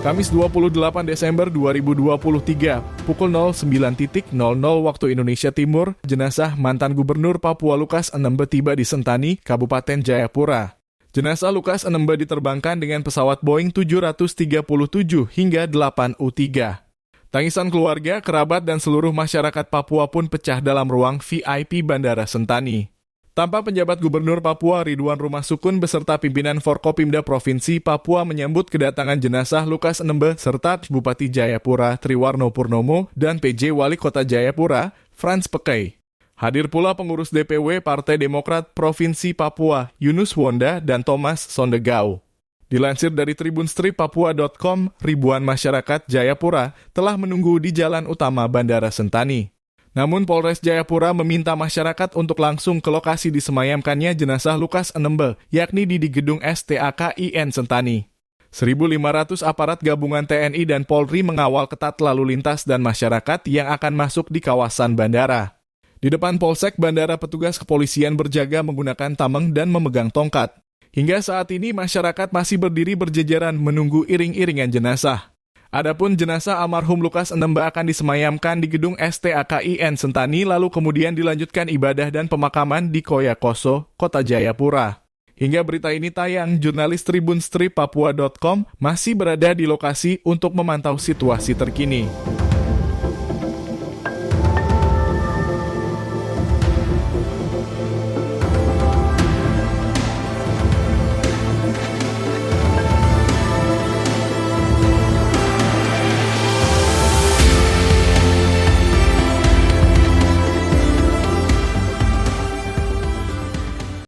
Kamis 28 Desember 2023, pukul 09.00 waktu Indonesia Timur, jenazah mantan Gubernur Papua Lukas Nmb tiba di Sentani, Kabupaten Jayapura. Jenazah Lukas Nmb diterbangkan dengan pesawat Boeing 737 hingga 8U3. Tangisan keluarga, kerabat, dan seluruh masyarakat Papua pun pecah dalam ruang VIP Bandara Sentani. Tampak penjabat Gubernur Papua Ridwan Rumah Sukun beserta pimpinan Forkopimda Provinsi Papua menyambut kedatangan jenazah Lukas Nmb serta Bupati Jayapura Triwarno Purnomo dan PJ Wali Kota Jayapura Frans Pekei. Hadir pula pengurus DPW Partai Demokrat Provinsi Papua Yunus Wonda dan Thomas Sondegau. Dilansir dari tribunstripapua.com, ribuan masyarakat Jayapura telah menunggu di jalan utama Bandara Sentani. Namun Polres Jayapura meminta masyarakat untuk langsung ke lokasi disemayamkannya jenazah Lukas Nmb, yakni di gedung STAKIN Sentani. 1.500 aparat gabungan TNI dan Polri mengawal ketat lalu lintas dan masyarakat yang akan masuk di kawasan bandara. Di depan Polsek Bandara, petugas kepolisian berjaga menggunakan tameng dan memegang tongkat. Hingga saat ini masyarakat masih berdiri berjejeran menunggu iring-iringan jenazah. Adapun jenazah almarhum Lukas Nmb akan disemayamkan di gedung STAKIN Sentani lalu kemudian dilanjutkan ibadah dan pemakaman di Koyakoso, Kota Jayapura. Hingga berita ini tayang, jurnalis tribunstripapua.com masih berada di lokasi untuk memantau situasi terkini.